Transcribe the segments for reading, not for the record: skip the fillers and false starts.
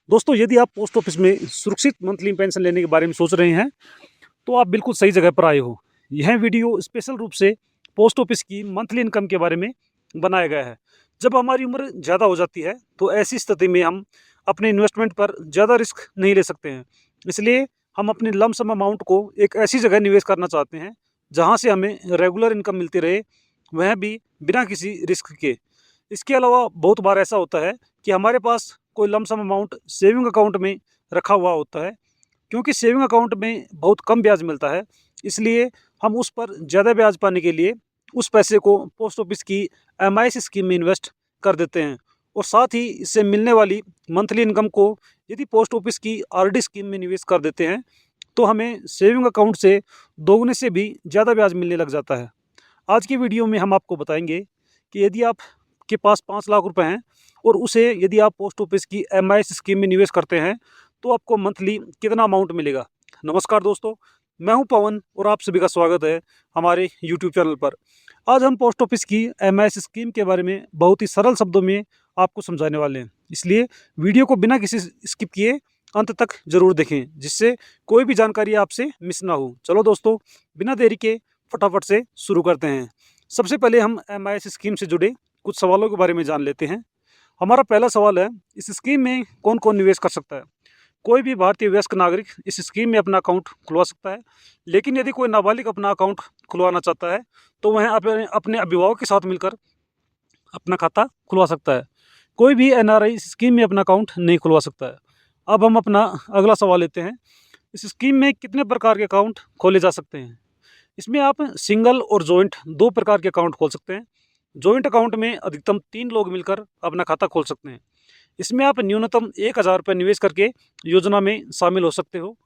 दोस्तों, यदि आप पोस्ट ऑफिस में सुरक्षित मंथली पेंशन लेने के बारे में सोच रहे हैं, तो आप बिल्कुल सही जगह पर आए हो। यह वीडियो स्पेशल रूप से पोस्ट ऑफिस की मंथली इनकम के बारे में बनाया गया है। जब हमारी उम्र ज़्यादा हो जाती है, तो ऐसी स्थिति में हम अपने इन्वेस्टमेंट पर ज़्यादा रिस्क नहीं ले सकते हैं। इसलिए हम अपनी लमसम अमाउंट को एक ऐसी जगह निवेश करना चाहते हैं, जहाँ से हमें रेगुलर इनकम मिलती रहे, वह भी बिना किसी रिस्क के। इसके अलावा बहुत बार ऐसा होता है कि हमारे पास कोई लमसम अमाउंट सेविंग अकाउंट में रखा हुआ होता है। क्योंकि सेविंग अकाउंट में बहुत कम ब्याज मिलता है, इसलिए हम उस पर ज़्यादा ब्याज पाने के लिए उस पैसे को पोस्ट ऑफिस की एमआईएस स्कीम में इन्वेस्ट कर देते हैं। और साथ ही इससे मिलने वाली मंथली इनकम को यदि पोस्ट ऑफिस की आरडी स्कीम में निवेश कर देते हैं, तो हमें सेविंग अकाउंट से दोगुने से भी ज़्यादा ब्याज मिलने लग जाता है। आज की वीडियो में हम आपको बताएंगे कि यदि आपके पास 5 लाख रुपए हैं और उसे यदि आप पोस्ट ऑफिस की एमआईएस स्कीम में निवेश करते हैं, तो आपको मंथली कितना अमाउंट मिलेगा। नमस्कार दोस्तों, मैं हूं पवन और आप सभी का स्वागत है हमारे यूट्यूब चैनल पर। आज हम पोस्ट ऑफिस की एमआईएस स्कीम के बारे में बहुत ही सरल शब्दों में आपको समझाने वाले हैं, इसलिए वीडियो को बिना किसी स्किप किए अंत तक जरूर देखें, जिससे कोई भी जानकारी आपसे मिस ना हो। चलो दोस्तों, बिना देरी के फटाफट से शुरू करते हैं। सबसे पहले हम एमआईएस स्कीम से जुड़े कुछ सवालों के बारे में जान लेते हैं। हमारा पहला सवाल है, इस स्कीम में कौन कौन निवेश कर सकता है। कोई भी भारतीय वयस्क नागरिक इस स्कीम में अपना अकाउंट खुलवा सकता है, लेकिन यदि कोई नाबालिग अपना अकाउंट खुलवाना चाहता है, तो वह अपने अपने अभिभावक के साथ मिलकर अपना खाता खुलवा सकता है। कोई भी एनआरआई इस स्कीम में अपना अकाउंट नहीं खुलवा सकता है। अब हम अपना अगला सवाल लेते हैं, इस स्कीम में कितने प्रकार के अकाउंट खोले जा सकते हैं। इसमें आप सिंगल और जॉइंट दो प्रकार के अकाउंट खोल सकते हैं। जॉइंट अकाउंट में अधिकतम 3 लोग मिलकर अपना खाता खोल सकते हैं। इसमें आप न्यूनतम 1000 रुपये निवेश करके योजना में शामिल हो सकते हो।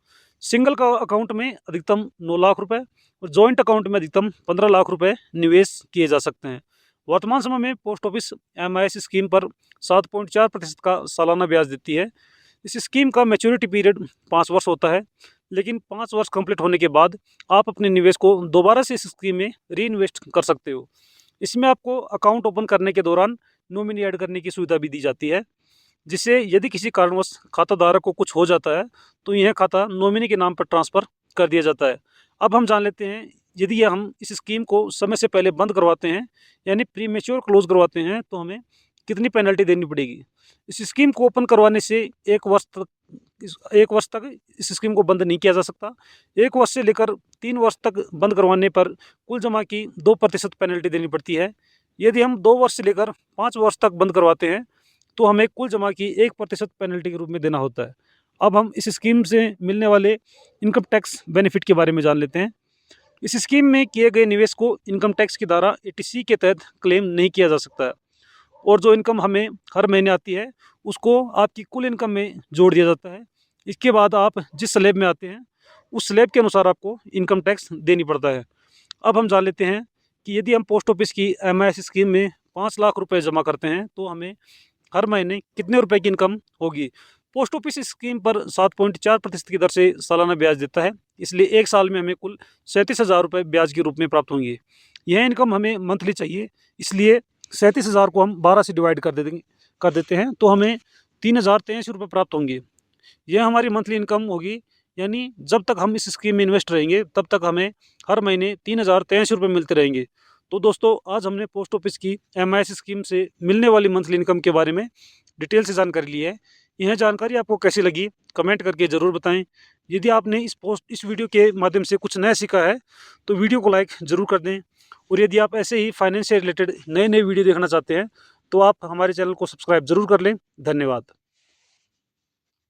सिंगल का अकाउंट में अधिकतम 9 लाख रुपए और जॉइंट अकाउंट में अधिकतम 15 लाख रुपए निवेश किए जा सकते हैं। वर्तमान समय में पोस्ट ऑफिस एमआईएस स्कीम पर 7.4% का सालाना ब्याज देती है। इस स्कीम का मैच्योरिटी पीरियड 5 वर्ष होता है, लेकिन 5 वर्ष कंप्लीट होने के बाद आप अपने निवेश को दोबारा से इस स्कीम में री इन्वेस्ट कर सकते हो। इसमें आपको अकाउंट ओपन करने के दौरान नॉमिनी ऐड करने की सुविधा भी दी जाती है, जिससे यदि किसी कारणवश खाता धारक को कुछ हो जाता है, तो यह खाता नॉमिनी के नाम पर ट्रांसफ़र कर दिया जाता है। अब हम जान लेते हैं, यदि हम इस स्कीम को समय से पहले बंद करवाते हैं, यानी प्रीमेच्योर क्लोज करवाते हैं, तो हमें कितनी पेनल्टी देनी पड़ेगी। इस स्कीम को ओपन करवाने से 1 वर्ष तक इस स्कीम को बंद नहीं किया जा सकता। 1 वर्ष से लेकर 3 वर्ष तक बंद करवाने पर कुल जमा की 2% पेनल्टी देनी पड़ती है। यदि हम 2 वर्ष से लेकर 5 वर्ष तक बंद करवाते हैं, तो हमें कुल जमा की 1% पेनल्टी के रूप में देना होता है। अब हम इस स्कीम से मिलने वाले इनकम टैक्स बेनिफिट के बारे में जान लेते हैं। इस स्कीम में किए गए निवेश को इनकम टैक्स की धारा 80C के तहत क्लेम नहीं किया जा सकता है, और जो इनकम हमें हर महीने आती है, उसको आपकी कुल इनकम में जोड़ दिया जाता है। इसके बाद आप जिस स्लैब में आते हैं, उस स्लैब के अनुसार आपको इनकम टैक्स देनी पड़ता है। अब हम जान लेते हैं कि यदि हम पोस्ट ऑफिस की एमआईएस स्कीम में 5 लाख रुपए जमा करते हैं, तो हमें हर महीने कितने रुपए की इनकम होगी। पोस्ट ऑफिस इस स्कीम पर 7.4% की दर से सालाना ब्याज देता है, इसलिए 1 साल में हमें कुल 37,000 रुपये ब्याज के रूप में प्राप्त होंगे। यह इनकम हमें मंथली चाहिए, इसलिए 37,000 को हम 12 से डिवाइड कर देते हैं, तो हमें 3,083 रुपये प्राप्त होंगे। यह हमारी मंथली इनकम होगी, यानी जब तक हम इस स्कीम में इन्वेस्ट रहेंगे, तब तक हमें हर महीने 3,083 रुपये मिलते रहेंगे। तो दोस्तों, आज हमने पोस्ट ऑफिस की एमआईएस स्कीम से मिलने वाली मंथली इनकम के बारे में डिटेल से जानकारी ली है। यह जानकारी आपको कैसी लगी, कमेंट करके ज़रूर बताएं। यदि आपने इस वीडियो के माध्यम से कुछ नया सीखा है, तो वीडियो को लाइक ज़रूर कर दें। और यदि आप ऐसे ही फाइनेंस से रिलेटेड नए वीडियो देखना चाहते हैं, तो आप हमारे चैनल को सब्सक्राइब ज़रूर कर लें। धन्यवाद।